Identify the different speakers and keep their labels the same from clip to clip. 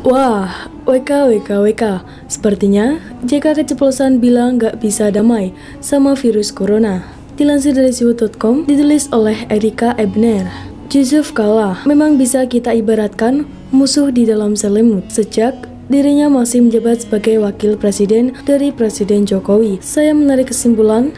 Speaker 1: Wah, WK. Sepertinya JK keceplosan bilang gak bisa damai sama virus corona. Dilansir dari Suhu.com, ditulis oleh Erika Ebner. Yusuf Kala memang bisa kita ibaratkan musuh di dalam selimut sejak dirinya masih menjabat sebagai wakil presiden dari Presiden Jokowi. Saya menarik kesimpulan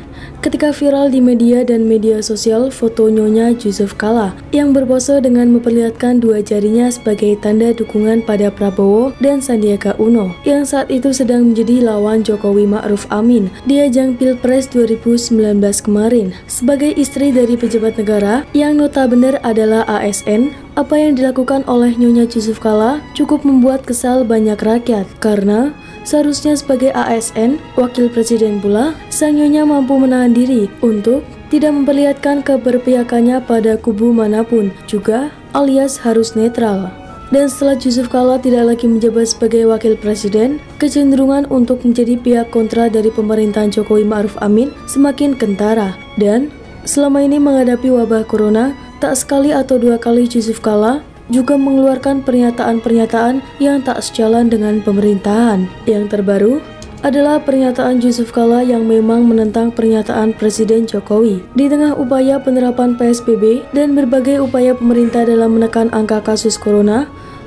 Speaker 1: ketika viral di media dan media sosial foto Nyonya Yusuf Kala yang berpose dengan memperlihatkan dua jarinya sebagai tanda dukungan pada Prabowo dan Sandiaga Uno yang saat itu sedang menjadi lawan Jokowi Ma'ruf Amin di ajang Pilpres 2019 kemarin. Sebagai istri dari pejabat negara yang notabene adalah ASN, apa yang dilakukan oleh Nyonya Yusuf Kala cukup membuat kesal banyak rakyat karena seharusnya sebagai ASN, wakil presiden pula, sang Nyonya mampu menahan diri untuk tidak memperlihatkan keberpihakannya pada kubu manapun, juga alias harus netral. Dan setelah Yusuf Kala tidak lagi menjabat sebagai wakil presiden, kecenderungan untuk menjadi pihak kontra dari pemerintahan Jokowi Ma'ruf Amin semakin kentara. Dan selama ini menghadapi wabah corona, tak sekali atau dua kali Yusuf Kala juga mengeluarkan pernyataan-pernyataan yang tak sejalan dengan pemerintahan. Yang terbaru adalah pernyataan Yusuf Kala yang memang menentang pernyataan Presiden Jokowi. Di tengah upaya penerapan PSBB dan berbagai upaya pemerintah dalam menekan angka kasus corona,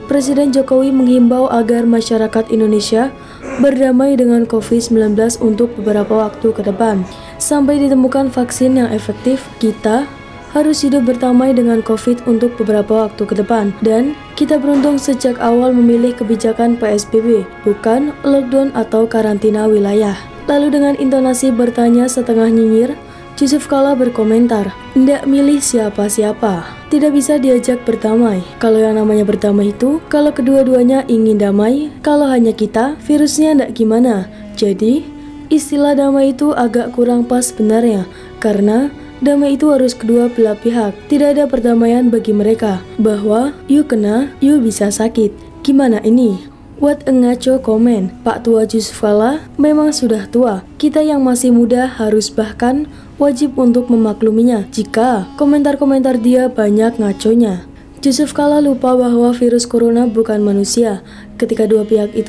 Speaker 1: Presiden Jokowi menghimbau agar masyarakat Indonesia berdamai dengan COVID-19 untuk beberapa waktu ke depan. Sampai ditemukan vaksin yang efektif, kita harus hidup berdamai dengan COVID untuk beberapa waktu ke depan. Dan kita beruntung sejak awal memilih kebijakan PSBB, bukan lockdown atau karantina wilayah. Lalu dengan intonasi bertanya setengah nyinyir, Yusuf Kala berkomentar, "Ndak milih siapa-siapa, tidak bisa diajak berdamai. Kalau yang namanya berdamai itu, kalau kedua-duanya ingin damai, kalau hanya kita, virusnya ndak gimana. Jadi, istilah damai itu agak kurang pas sebenarnya, karena damai itu harus kedua belah pihak. Tidak ada perdamaian bagi mereka, bahwa you kena, you bisa sakit. Gimana ini?" What a ngaco komen. Pak tua Yusuf Kala memang sudah tua. Kita yang masih muda harus bahkan wajib untuk memakluminya jika komentar-komentar dia banyak ngaconya. Yusuf Kala lupa bahwa virus corona bukan manusia. Ketika dua pihak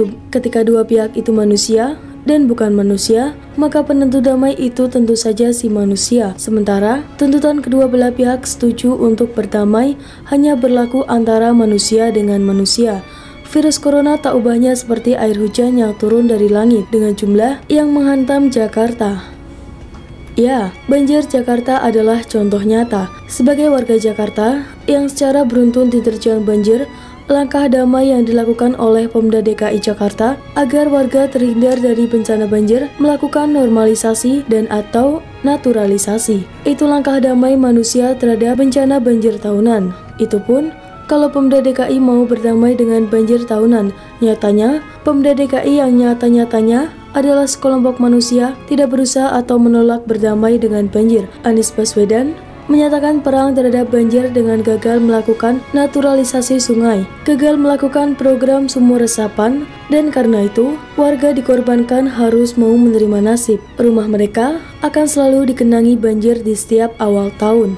Speaker 1: itu manusia dan bukan manusia, maka penentu damai itu tentu saja si manusia. Sementara tuntutan kedua belah pihak setuju untuk berdamai hanya berlaku antara manusia dengan manusia. Virus corona tak ubahnya seperti air hujan yang turun dari langit dengan jumlah yang menghantam Jakarta. Ya, banjir Jakarta adalah contoh nyata. Sebagai warga Jakarta yang secara beruntun diterjang banjir, langkah damai yang dilakukan oleh Pemda DKI Jakarta agar warga terhindar dari bencana banjir melakukan normalisasi dan atau naturalisasi. Itu langkah damai manusia terhadap bencana banjir tahunan. Itu pun kalau Pemda DKI mau berdamai dengan banjir tahunan. Nyatanya, Pemda DKI yang nyata-nyatanya adalah sekelompok manusia tidak berusaha atau menolak berdamai dengan banjir. Anies Baswedan menyatakan perang terhadap banjir dengan gagal melakukan naturalisasi sungai, gagal melakukan program sumur resapan, dan karena itu warga dikorbankan harus mau menerima nasib. Rumah mereka akan selalu dikenangi banjir di setiap awal tahun.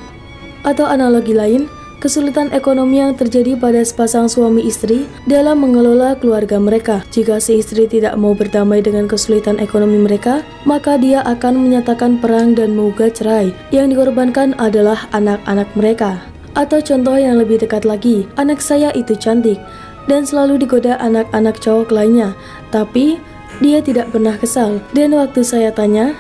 Speaker 1: Atau analogi lain, kesulitan ekonomi yang terjadi pada sepasang suami istri dalam mengelola keluarga mereka. Jika si istri tidak mau berdamai dengan kesulitan ekonomi mereka, maka dia akan menyatakan perang dan menggugat cerai. Yang dikorbankan adalah anak-anak mereka. Atau contoh yang lebih dekat lagi, anak saya itu cantik dan selalu digoda anak-anak cowok lainnya, tapi dia tidak pernah kesal. Dan waktu saya tanya,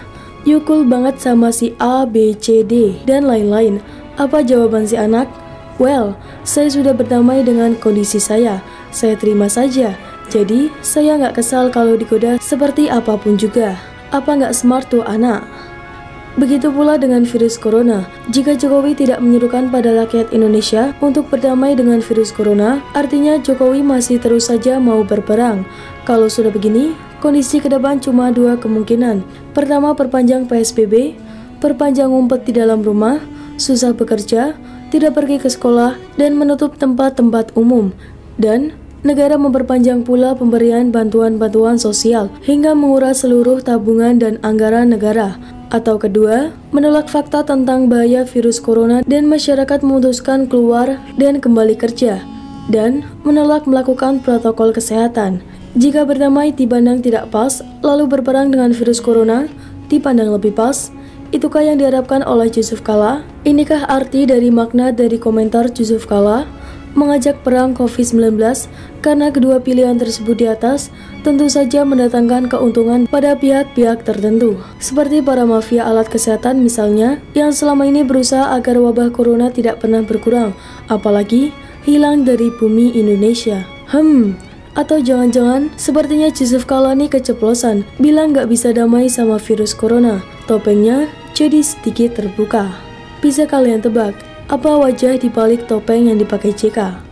Speaker 1: "You cool banget sama si A, B, C, D, dan lain-lain." Apa jawaban si anak? "Well, saya sudah berdamai dengan kondisi saya terima saja. Jadi, saya nggak kesal kalau digoda seperti apapun juga. Apa nggak smart tuh anak?" Begitu pula dengan virus corona. Jika Jokowi tidak menyerukan pada rakyat Indonesia untuk berdamai dengan virus corona, artinya Jokowi masih terus saja mau berperang. Kalau sudah begini, kondisi ke depan cuma dua kemungkinan. Pertama, perpanjang PSBB, perpanjang ngumpet di dalam rumah, susah bekerja, tidak pergi ke sekolah, dan menutup tempat-tempat umum. Dan negara memperpanjang pula pemberian bantuan-bantuan sosial hingga menguras seluruh tabungan dan anggaran negara. Atau kedua, menolak fakta tentang bahaya virus corona dan masyarakat memutuskan keluar dan kembali kerja. dan menolak melakukan protokol kesehatan. Jika berdamai dipandang tidak pas, lalu berperang dengan virus corona dipandang lebih pas. Itukah yang diharapkan oleh Yusuf Kala? Inikah arti dari makna dari komentar Yusuf Kala mengajak perang COVID-19? Karena kedua pilihan tersebut di atas tentu saja mendatangkan keuntungan pada pihak-pihak tertentu, seperti para mafia alat kesehatan misalnya, yang selama ini berusaha agar wabah corona tidak pernah berkurang, apalagi hilang dari bumi Indonesia. Atau jangan-jangan sepertinya Yusuf Kala nih keceplosan, bilang nggak bisa damai sama virus corona. Topengnya jadi sedikit terbuka. Bisa kalian tebak, apa wajah di balik topeng yang dipakai JK?